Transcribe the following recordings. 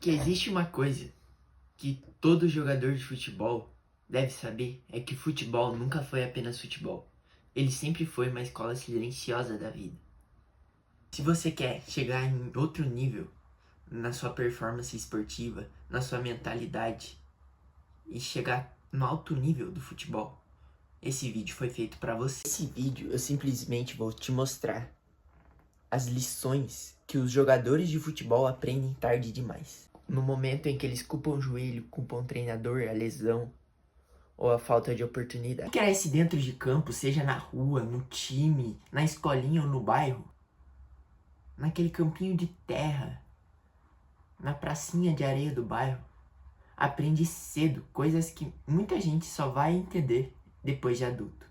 Que existe uma coisa que todo jogador de futebol deve saber, é que futebol nunca foi apenas futebol. Ele sempre foi uma escola silenciosa da vida. Se você quer chegar em outro nível na sua performance esportiva, na sua mentalidade e chegar no alto nível do futebol, esse vídeo foi feito para você. Esse vídeo eu simplesmente vou te mostrar as lições que os jogadores de futebol aprendem tarde demais. No momento em que eles culpam o joelho, culpam o treinador, a lesão ou a falta de oportunidade. Cresce dentro de campo, seja na rua, no time, na escolinha ou no bairro, naquele campinho de terra, na pracinha de areia do bairro, aprende cedo coisas que muita gente só vai entender depois de adulto.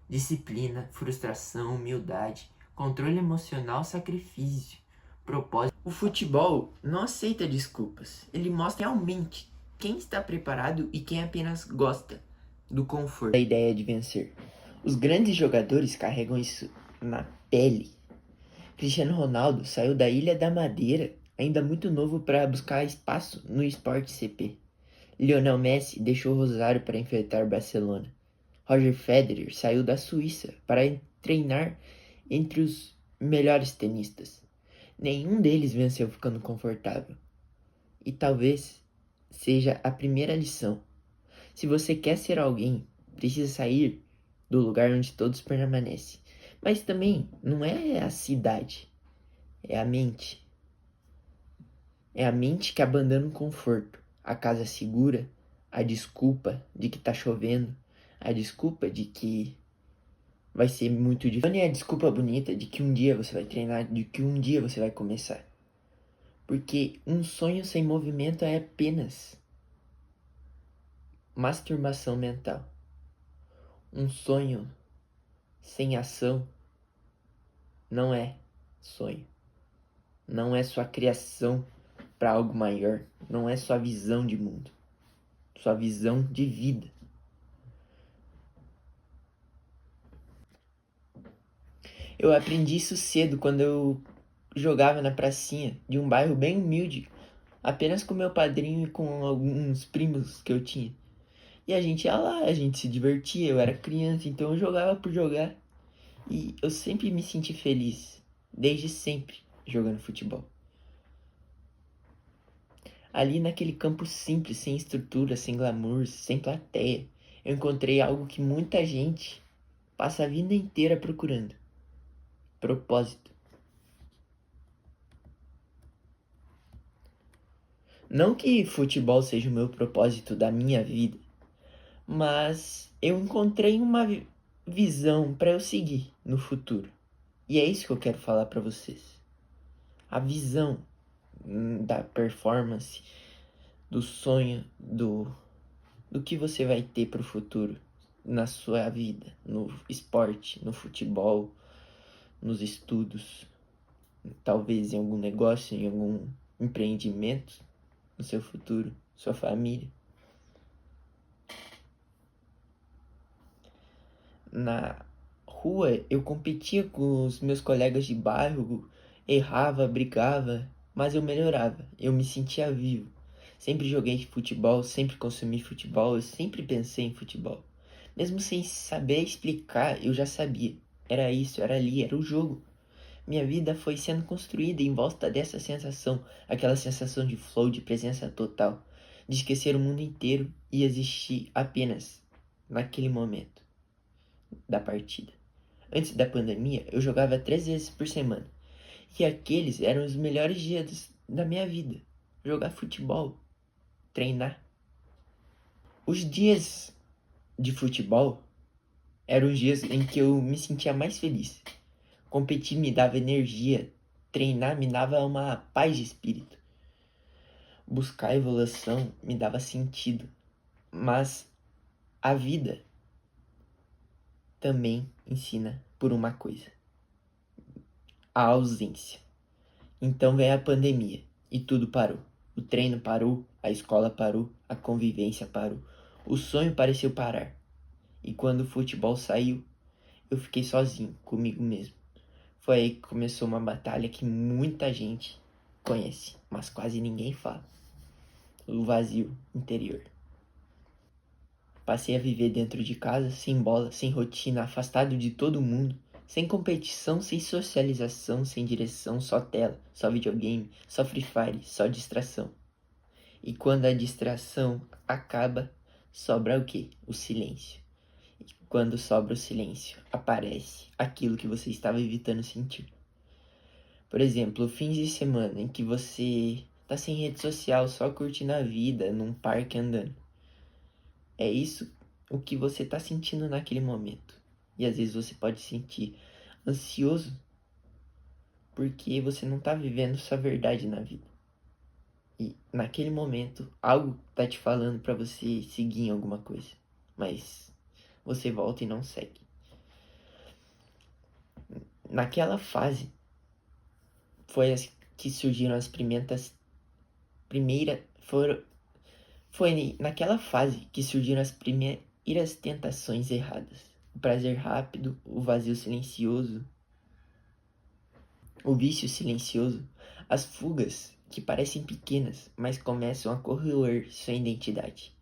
Disciplina, frustração, humildade, controle emocional, sacrifício, propósito. O futebol não aceita desculpas. Ele mostra realmente quem está preparado e quem apenas gosta do conforto. Da ideia de vencer. Os grandes jogadores carregam isso na pele. Cristiano Ronaldo saiu da Ilha da Madeira, ainda muito novo, para buscar espaço no Sport CP. Lionel Messi deixou o Rosário para enfrentar Barcelona. Roger Federer saiu da Suíça para treinar entre os melhores tenistas. Nenhum deles venceu ficando confortável. E talvez seja a primeira lição. Se você quer ser alguém, precisa sair do lugar onde todos permanecem. Mas também não é a cidade, é a mente. É a mente que abandona o conforto, a casa segura, a desculpa de que tá chovendo, a desculpa de que vai ser muito difícil. Não é a desculpa bonita de que um dia você vai treinar, de que um dia você vai começar. Porque um sonho sem movimento é apenas masturbação mental. Um sonho sem ação não é sonho. Não é sua criação para algo maior. Não é sua visão de mundo. Sua visão de vida. Eu aprendi isso cedo quando eu jogava na pracinha de um bairro bem humilde, apenas com meu padrinho e com alguns primos que eu tinha. E a gente ia lá, a gente se divertia, eu era criança, então eu jogava por jogar. E eu sempre me senti feliz, desde sempre, jogando futebol. Ali naquele campo simples, sem estrutura, sem glamour, sem plateia, eu encontrei algo que muita gente passa a vida inteira procurando: propósito. Não que futebol seja o meu propósito da minha vida, mas eu encontrei uma visão para eu seguir no futuro. E é isso que eu quero falar para vocês. A visão da performance, do sonho, do que você vai ter para o futuro na sua vida, no esporte, no futebol, nos estudos, talvez em algum negócio, em algum empreendimento, no seu futuro, sua família. Na rua eu competia com os meus colegas de bairro, errava, brigava, mas eu melhorava, eu me sentia vivo. Sempre joguei futebol, sempre consumi futebol, eu sempre pensei em futebol. Mesmo sem saber explicar, eu já sabia. Era isso, era ali, era o jogo. Minha vida foi sendo construída em volta dessa sensação, aquela sensação de flow, de presença total, de esquecer o mundo inteiro e existir apenas naquele momento da partida. Antes da pandemia, eu jogava 3 vezes por semana. E aqueles eram os melhores dias da minha vida. Jogar futebol, treinar. Os dias de futebol eram os dias em que eu me sentia mais feliz. Competir me dava energia, treinar me dava uma paz de espírito. Buscar evolução me dava sentido. Mas a vida também ensina por uma coisa: a ausência. Então veio a pandemia e tudo parou. O treino parou, a escola parou, a convivência parou. O sonho pareceu parar. E quando o futebol saiu, eu fiquei sozinho, comigo mesmo. Foi aí que começou uma batalha que muita gente conhece, mas quase ninguém fala. O vazio interior. Passei a viver dentro de casa, sem bola, sem rotina, afastado de todo mundo, sem competição, sem socialização, sem direção, só tela, só videogame, só Free Fire, só distração. E quando a distração acaba, sobra o quê? O silêncio. E quando sobra o silêncio, aparece aquilo que você estava evitando sentir. Por exemplo, fins de semana em que você tá sem rede social, só curtindo a vida, num parque andando. É isso o que você tá sentindo naquele momento. E às vezes você pode sentir ansioso porque você não tá vivendo sua verdade na vida. E naquele momento, algo tá te falando pra você seguir em alguma coisa. Mas você volta e não segue. Naquela fase, foi as que surgiram as foi naquela fase que surgiram as primeiras tentações erradas. O prazer rápido, o vazio silencioso, o vício silencioso, as fugas que parecem pequenas, mas começam a corroer sua identidade.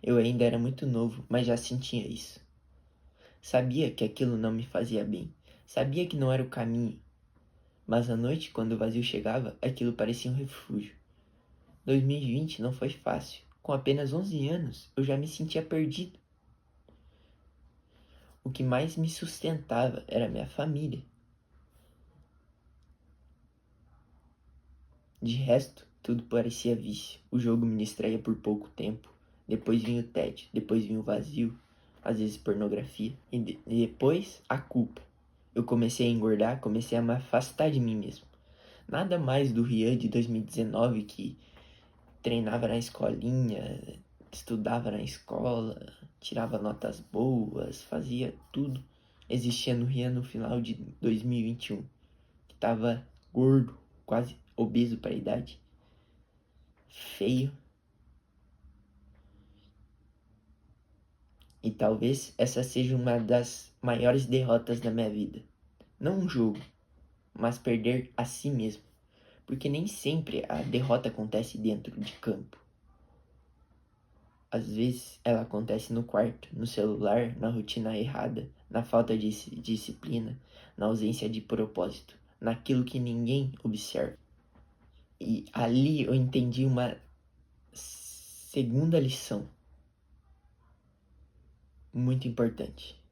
Eu ainda era muito novo, mas já sentia isso. Sabia que aquilo não me fazia bem. Sabia que não era o caminho. Mas à noite, quando o vazio chegava, aquilo parecia um refúgio. 2020 não foi fácil. Com apenas 11 anos, eu já me sentia perdido. O que mais me sustentava era minha família. De resto, tudo parecia vício. O jogo me distraía por pouco tempo. Depois vinha o tédio, depois vinha o vazio, às vezes pornografia, e depois a culpa. Eu comecei a engordar, comecei a me afastar de mim mesmo. Nada mais do Rian de 2019 que treinava na escolinha, estudava na escola, tirava notas boas, fazia tudo. Existia no Rian no final de 2021, que tava gordo, quase obeso para a idade, feio. E talvez essa seja uma das maiores derrotas da minha vida. Não um jogo, mas perder a si mesmo. Porque nem sempre a derrota acontece dentro de campo. Às vezes ela acontece no quarto, no celular, na rotina errada, na falta de disciplina, na ausência de propósito, naquilo que ninguém observa. E ali eu entendi uma segunda lição muito importante.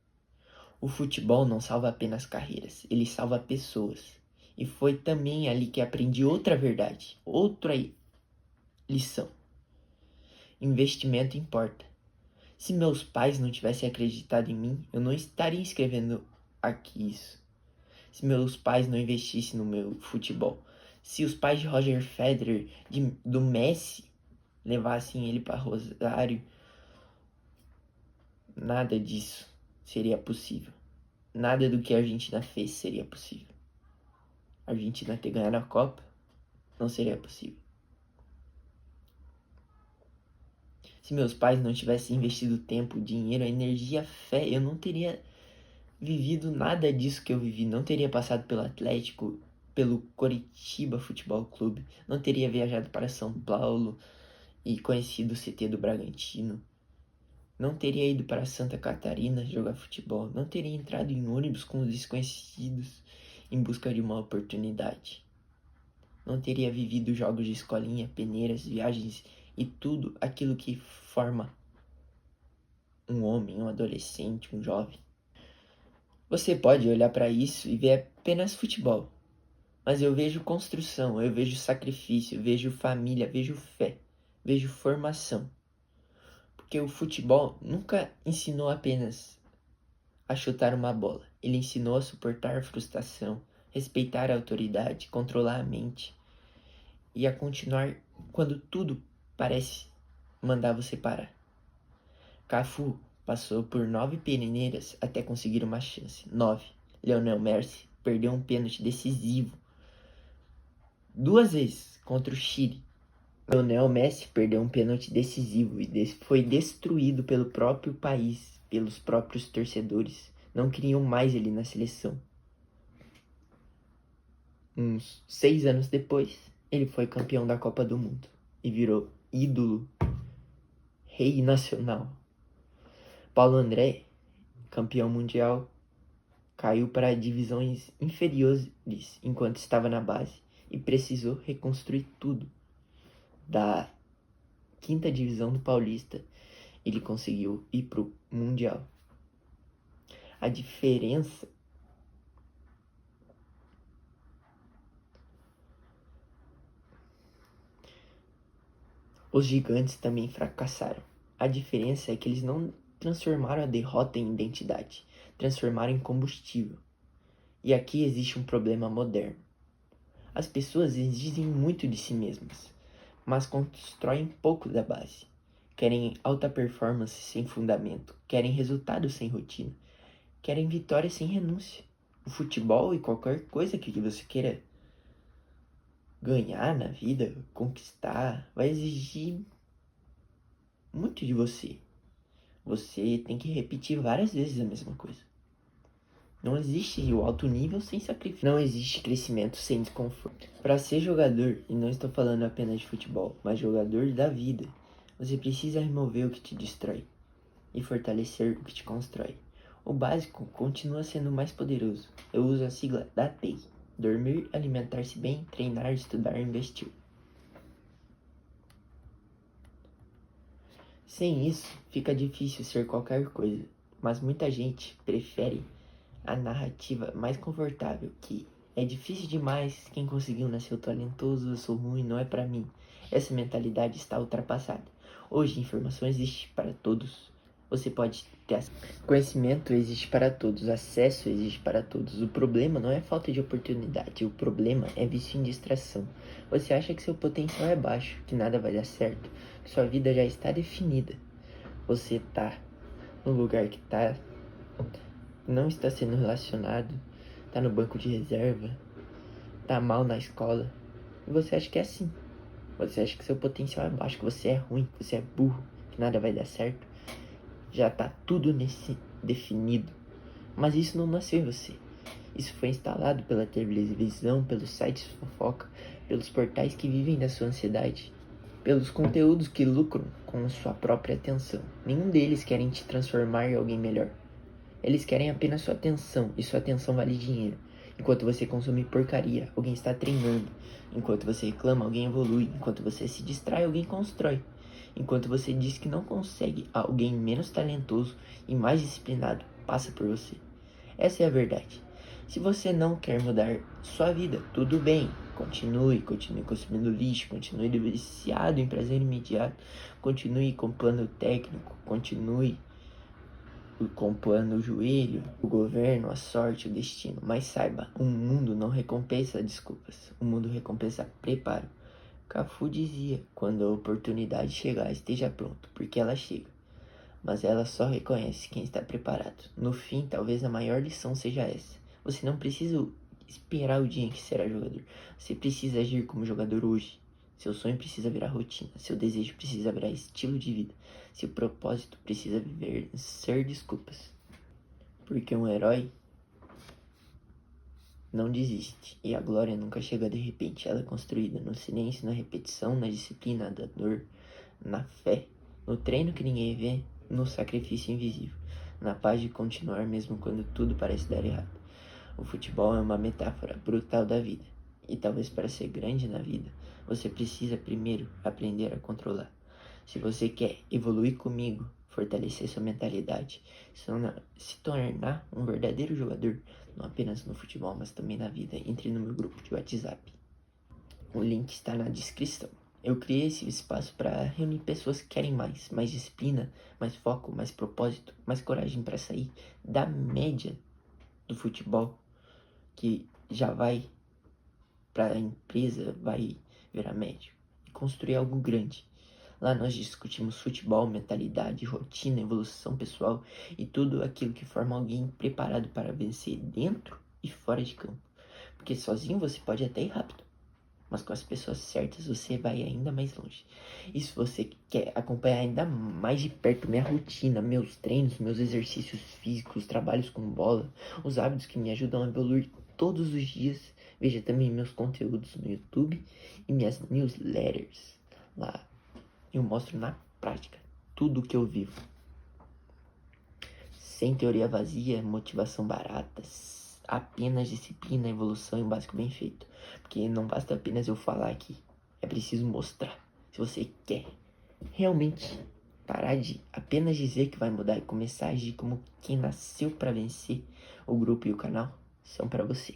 O futebol não salva apenas carreiras, ele salva pessoas. E foi também ali que aprendi outra verdade, outra lição. Investimento importa. Se meus pais não tivessem acreditado em mim, eu não estaria escrevendo aqui isso. Se meus pais não investissem no meu futebol. Se os pais de Roger Federer, do Messi, levassem ele para Rosário, nada disso seria possível. Nada do que a Argentina fez seria possível. A Argentina ter ganhado a Copa não seria possível. Se meus pais não tivessem investido tempo, dinheiro, energia, fé, eu não teria vivido nada disso que eu vivi. Não teria passado pelo Atlético, pelo Coritiba Futebol Clube. Não teria viajado para São Paulo e conhecido o CT do Bragantino. Não teria ido para Santa Catarina jogar futebol. Não teria entrado em ônibus com os desconhecidos em busca de uma oportunidade. Não teria vivido jogos de escolinha, peneiras, viagens e tudo aquilo que forma um homem, um adolescente, um jovem. Você pode olhar para isso e ver apenas futebol, mas eu vejo construção, eu vejo sacrifício, vejo família, vejo fé, vejo formação. Porque o futebol nunca ensinou apenas a chutar uma bola, ele ensinou a suportar a frustração, respeitar a autoridade, controlar a mente e a continuar quando tudo parece mandar você parar. Cafu passou por 9 peneiras até conseguir uma chance. 9. Lionel Messi perdeu um pênalti decisivo 2 vezes contra o Chile. Lionel Messi perdeu um pênalti decisivo e foi destruído pelo próprio país, pelos próprios torcedores. Não queriam mais ele na seleção. Uns 6 anos depois, Ele foi campeão da Copa do Mundo e virou ídolo, rei nacional. Paulo André, campeão mundial, caiu para divisões inferiores enquanto estava na base e precisou reconstruir tudo. Da quinta divisão do Paulista, ele conseguiu ir pro Mundial. A diferença os gigantes também fracassaram. A diferença é que eles não transformaram a derrota em identidade, transformaram em combustível. E aqui existe um problema moderno. As pessoas exigem muito de si mesmas, mas constroem pouco da base. Querem alta performance sem fundamento, querem resultados sem rotina, querem vitória sem renúncia. O futebol e qualquer coisa que você queira ganhar na vida, conquistar, vai exigir muito de você. Você tem que repetir várias vezes a mesma coisa. Não existe o alto nível sem sacrifício. Não existe crescimento sem desconforto. Para ser jogador, e não estou falando apenas de futebol, mas jogador da vida, você precisa remover o que te destrói e fortalecer o que te constrói. O básico continua sendo mais poderoso. Eu uso a sigla da TEI. Dormir, alimentar-se bem, treinar, estudar e investir. Sem isso, fica difícil ser qualquer coisa, mas muita gente prefere a narrativa mais confortável, que é difícil demais, quem conseguiu nasceu talentoso, eu sou ruim, não é pra mim. Essa mentalidade está ultrapassada. Hoje, informação existe para todos. Você pode ter conhecimento existe para todos, acesso existe para todos. O problema não é falta de oportunidade, o problema é vício em distração. Você acha que seu potencial é baixo, que nada vai dar certo, que sua vida já está definida. Você tá no lugar que tá, não está sendo relacionado, tá no banco de reserva, tá mal na escola, e você acha que é assim. Você acha que seu potencial é baixo, que você é ruim, que você é burro, que nada vai dar certo. Já tá tudo nesse definido. Mas isso não nasceu em você. Isso foi instalado pela televisão, pelos sites de fofoca, pelos portais que vivem da sua ansiedade, pelos conteúdos que lucram com sua própria atenção. Nenhum deles querem te transformar em alguém melhor. Eles querem apenas sua atenção, e sua atenção vale dinheiro. Enquanto você consome porcaria, alguém está treinando. Enquanto você reclama, alguém evolui. Enquanto você se distrai, alguém constrói. Enquanto você diz que não consegue, alguém menos talentoso e mais disciplinado passa por você. Essa é a verdade. Se você não quer mudar sua vida, tudo bem. Continue consumindo lixo, continue viciado em prazer imediato, continue com plano técnico, continue com plano o joelho, o governo, a sorte, o destino. Mas saiba, o mundo não recompensa desculpas, o mundo recompensa preparo. Cafu dizia, quando a oportunidade chegar, esteja pronto, porque ela chega. Mas ela só reconhece quem está preparado. No fim, talvez a maior lição seja essa. Você não precisa esperar o dia em que será jogador. Você precisa agir como jogador hoje. Seu sonho precisa virar rotina. Seu desejo precisa virar estilo de vida. Seu propósito precisa viver ser desculpas. Porque um herói não desiste. E a glória nunca chega de repente. Ela é construída no silêncio, na repetição, na disciplina, na dor, na fé, no treino que ninguém vê, no sacrifício invisível, na paz de continuar mesmo quando tudo parece dar errado. O futebol é uma metáfora brutal da vida. E talvez para ser grande na vida, você precisa primeiro aprender a controlar. Se você quer evoluir comigo, fortalecer sua mentalidade, se tornar um verdadeiro jogador, não apenas no futebol, mas também na vida, entre no meu grupo de WhatsApp. O link está na descrição. Eu criei esse espaço para reunir pessoas que querem mais disciplina, mais foco, mais propósito, mais coragem para sair da média do futebol, que já vai para a empresa, vai virar médio, e construir algo grande. Lá nós discutimos futebol, mentalidade, rotina, evolução pessoal e tudo aquilo que forma alguém preparado para vencer dentro e fora de campo. Porque sozinho você pode até ir rápido, mas com as pessoas certas você vai ainda mais longe. E se você quer acompanhar ainda mais de perto minha rotina, meus treinos, meus exercícios físicos, trabalhos com bola, os hábitos que me ajudam a evoluir todos os dias, Veja também meus conteúdos no YouTube e minhas newsletters. Lá eu mostro na prática tudo o que eu vivo. Sem teoria vazia, motivação barata, apenas disciplina, evolução e um básico bem feito. Porque não basta apenas eu falar aqui, é preciso mostrar. Se você quer realmente parar de apenas dizer que vai mudar e começar a agir como quem nasceu para vencer, o grupo e o canal são para você.